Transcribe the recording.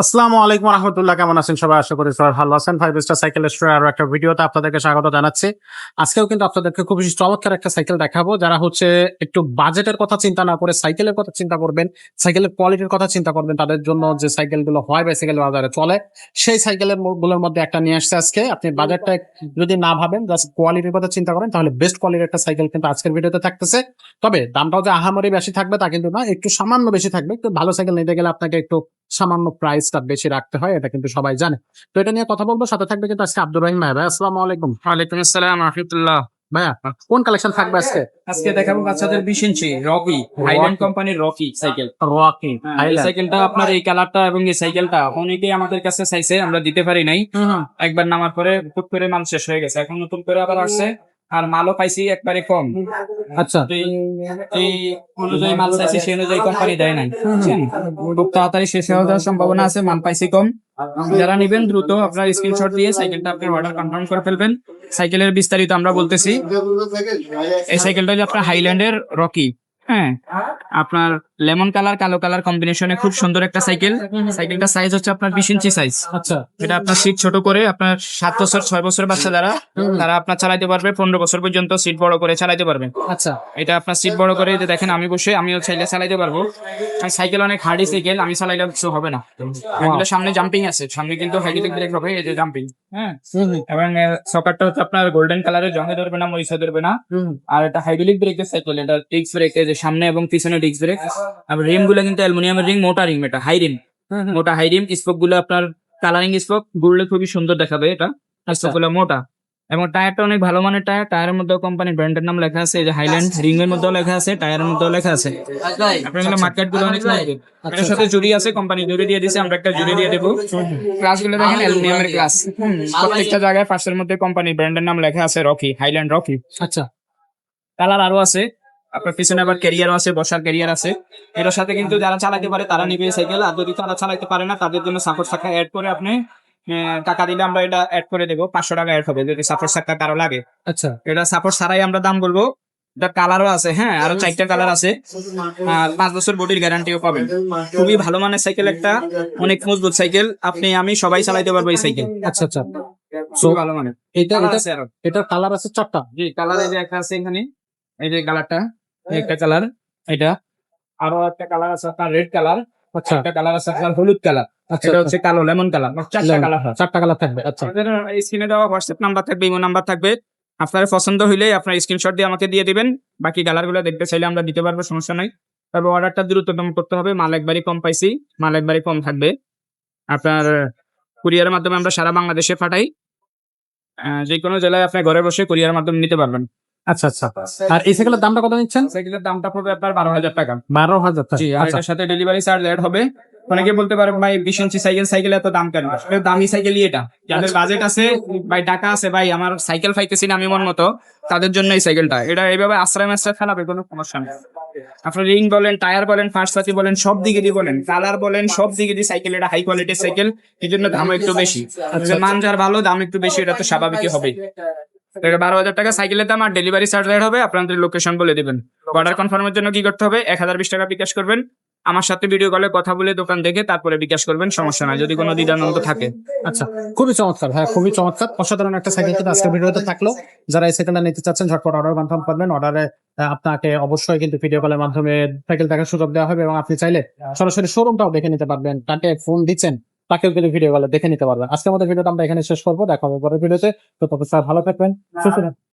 আসসালামু আলাইকুম রহমতুল্লাহ, কেমন আছেন সবাই? আশা করি সবাই ভালো আছেন। ফাইভ স্টার সাইকেল স্টোর আরো একটা ভিডিওতে আপনাদেরকে স্বাগত জানাচ্ছি। আজকেও কিন্তু আপনাদেরকে খুব চমৎকার একটা সাইকেল দেখাবো। যারা হচ্ছে একটু বাজেটের কথা চিন্তা না করে সাইকেলের কথা চিন্তা করবেন, সাইকেলের কোয়ালিটির কথা চিন্তা করবেন, তাদের জন্য যে সাইকেল গুলো হয় বাইসাইকেল বাজারে চলে, সেই সাইকেলের গুলোর মধ্যে একটা নিয়ে আসছে আজকে। আপনি বাজেটটা যদি না ভাবেন, জাস্ট কোয়ালিটির কথা চিন্তা করেন, তাহলে বেস্ট কোয়ালিটির একটা সাইকেল কিন্তু আজকের ভিডিওতে থাকতেছে। তবে দামটাও যে আহামরি বেশি থাকবে তা কিন্তু না, একটু সামান্য বেশি থাকবে। একটু ভালো সাইকেল নিতে গেলে আপনাকে একটু সামান্য প্রাইসটা বেশি রাখতে হয়, এটা কিন্তু সবাই জানে। তো এটা নিয়ে কথা বলবো, সাথে থাকবে কিন্তু আজকে আব্দুর রহিম ভাই। ভাই আসসালামু আলাইকুম। ওয়ালাইকুম আসসালাম রাহমাতুল্লাহ। ভাইয়া কোন কালেকশন থাকবে আজকে? আজকে দেখাবো বাচ্চাদের 20 ইঞ্চি রকি হাইল্যান্ড কোম্পানির রকি সাইকেল। রকি এই হাইল্যান্ড। সাইকেলটা আপনার এই কালারটা এবং এই সাইকেলটা অনেকেই আমাদের কাছে চাইছে, আমরা দিতে পারি নাই। একবার নামার পরে হুট করে মাল শেষ হয়ে গেছে, এখন নতুন করে আবার আসছে, আর মালও পাইছি একবারে কম। আচ্ছা, তো এই অনুযায়ী মাল চাইছি, সেই অনুযায়ী কোম্পানি দেয় নাই, বুঝছেন? খুব তাড়াতাড়ি শেষ হয়ে যাওয়ার সম্ভাবনা আছে, মাল পাইছি কম। যারা নিবেন দ্রুত আপনার স্ক্রিনশট দিয়ে সাইকেলটা আপনার অর্ডার কনফার্ম করে ফেলবেন। সাইকেলের বিস্তারিত আমরা বলতেছি। এই সাইকেলটা হচ্ছে আপনার হাইল্যান্ডের রকি। হ্যাঁ, আপনার লেমন কালার কালো কালার কম্বিনেশনে খুব সুন্দর একটা সাইকেল। সাইকেলটা সাইজ হচ্ছে আপনার 20 ইঞ্চি সাইজ। আচ্ছা, এটা আপনার সিট ছোট করে আপনার 7 বছর 6 বছরের বাচ্চা যারা, তারা আপনার চালাইতে পারবে, 15 বছর পর্যন্ত সিট বড় করে চালাইতে পারবে। আচ্ছা, এটা আপনার সিট বড় করে যে দেখেন, আমি বসে আমিও চাইলে চালাইতে পারবো। আর সাইকেল অনেক হার্ডি সাইকেল, আমি চালাইলে কিছু হবে না। এগুলো সামনে জাম্পিং আছে, সামনে কিন্তু হাইড্রোলিক ব্রেক হবে, এই যে জাম্পিং। হ্যাঁ, এবং সকারটা হচ্ছে আপনার গোল্ডেন কালারের, জঙ্গে ধরবে না, মরিচা ধরবে না। আর এটা হাইড্রোলিক ব্রেকের সাইকেল, এটা ডিস্ক ব্রেক, এই যে সামনে এবং পিছনে ডিস্ক ব্রেক। আর রিম গুলো কিন্তু অ্যালুমিনিয়ামের রিং, মোটা রিম, এটা হাই রিম, মোটা হাই রিম। স্পোক গুলো আপনার কালারিং স্পোক, ঘুরলে খুবই সুন্দর দেখাবে। এটা স্পোক গুলো মোটা, এবং টায়ারটা অনেক ভালো মানের টায়ার। টায়ারের মধ্যে কোম্পানির ব্র্যান্ডের নাম লেখা আছে, এই যে হাইল্যান্ড। রিং এর মধ্যেও লেখা আছে, টায়ারের মধ্যেও লেখা আছে। আপনার মার্কেট গুলো অনেক সুন্দর। এটার সাথে জুড়ি আছে, কোম্পানি জুড়ি দিয়ে দিয়েছে, আমরা একটা জুড়ি দিয়ে দেবো। ক্লাস গুলো দেখেন অ্যালুমিনিয়ামের ক্লাস। প্রত্যেকটা জায়গায় পাশের মধ্যে কোম্পানির ব্র্যান্ডের নাম লেখা আছে, রকি, হাইল্যান্ড রকি। আচ্ছা, কালার আরো আছে আপনার, পিছনে আবার ক্যারিয়ারও আছে, বসার ক্যারিয়ার আছে। এটার সাথে কিন্তু যারা চালাতে পারে তারা নিবে সাইকেল, আর যদি তারা চালাতে পারে না তাদের জন্য সাপোর্ট শাখা অ্যাড করে আপনি টাকা দিলে আমরা এটা অ্যাড করে দেবো। 500 টাকা অ্যাড হবে যদি সাপোর্ট শাখা কারো লাগে। আচ্ছা, এটা সাপোর্ট ছাড়াই আমরা দাম বলবো। এটা কালারও আছে, হ্যাঁ, আরো 4টা কালার আছে। আর 5 বছর বডির গ্যারান্টিও পাবেন। খুবই ভালো মানের সাইকেল, একটা অনেক মজবুত সাইকেল। আপনি আমি সবাই চালাতে পারবো এই সাইকেল। আচ্ছা, আচ্ছা। খুব ভালো মানের। এটা কালার এটা আছে আরো। এটার কালার আছে 4টা। জি, কালার এই যে একটা আছে এখানে, এই যে কালারটা, একটা কালার। এটা আরো একটা কালার আছে আপনার রেড কালার। আচ্ছা, একটা কালার আছে আপনার হলুদ কালার। আচ্ছা, এটা হচ্ছে কালো লেমন কালার। 4টা কালার হয়। 4টা কালার থাকবে। আচ্ছা, আমাদের এই স্ক্রিনে দেওয়া হোয়াটসঅ্যাপ নাম্বার থাকবে, ইমো নাম্বার থাকবে। আপনার পছন্দ হইলে আপনার স্ক্রিনশট দিয়ে আমাকে দিয়ে দিবেন। বাকি কালার গুলো দেখতে চাইলে আমরা দিতে পারবো, সমস্যা নাই। তবে অর্ডারটা দ্রুততম করতে হবে, মাল একবারই কম পাইছি, মাল একবারই কম থাকবে। আপনার কুরিয়ারের মাধ্যমে আমরা সারা বাংলাদেশে পাঠাই। যে কোনো জেলায় আপনি ঘরে বসে কুরিয়ারের মাধ্যমে নিতে পারবেন। আচ্ছা, আচ্ছা। আর এই সাইকেলের দামটা কত নিচ্ছেন? সাইকেলের দামটা পড়বে আপনার 12,000 টাকা। 12,000 টাকা। জি, আর আচ্ছা, এটার সাথে ডেলিভারি চার্জ অ্যাড হবে। অনেকে বলতে পারে ভাই 20 ইঞ্চি সাইকেল এত দাম কেন? আসলে দামি সাইকেলই এটা। যাদের বাজেট আছে, ভাই টাকা আছে, ভাই আমার সাইকেল পাইতেছি না আমি মন মতো, তাদের জন্য এই সাইকেলটা। এটা এইভাবে আশ্রয় মাশ্রয় ফেলাবে, কোনো সমস্যা নেই। আপনার রিং বলেন, টায়ার বলেন, ফার্স্ট সাথী বলেন, সব দিকে দিয়ে বলেন, কালার বলেন, সব দিকে দিয়ে সাইকেল, এটা হাই কোয়ালিটির সাইকেল, এই জন্য দাম একটু বেশি। মান যার ভালো, দাম একটু বেশি, এটা তো স্বাভাবিকই হবে। 12,000 টাকা সাইকেলের দাম, আর ডেলিভারি চার্জ অ্যাড হবে। আপনাদের লোকেশন বলে দিবেন। অর্ডার কনফার্মের জন্য কি করতে হবে? 1020 টাকা বিকাশ করবেন। আমার সাথে ভিডিও কলে কথা বলে দোকান দেখে তারপরে বিকাশ করবেন, সমস্যা নাই যদি কোনো দ্বিধাদ্বন্দ্ব থাকে। আচ্ছা। খুবই চমৎকার, হ্যাঁ, খুবই চমৎকার, অসাধারণ একটা সাইকেল কিন্তু আজকের ভিডিওতে থাকলো। যারা এই সাইকেলটা নিতে চাচ্ছেন ঝটপট অর্ডার কনফার্ম করবেন। অর্ডারে আপনাকে অবশ্যই কিন্তু ভিডিও কলের মাধ্যমে সাইকেল দেখার সুযোগ দেওয়া হবে, এবং আপনি চাইলে সরাসরি শোরুমটাও দেখে নিতে পারবেন। তাকে ফোন দিচ্ছেন, তাকেও কিন্তু ভিডিও কলে দেখে নিতে পারবেন। আজকের মতো ভিডিওটা আমরা এখানে শেষ করবো, দেখা হবে পরের ভিডিওতে। তো তত ভালো থাকবেন, সুস্থ থাকবেন।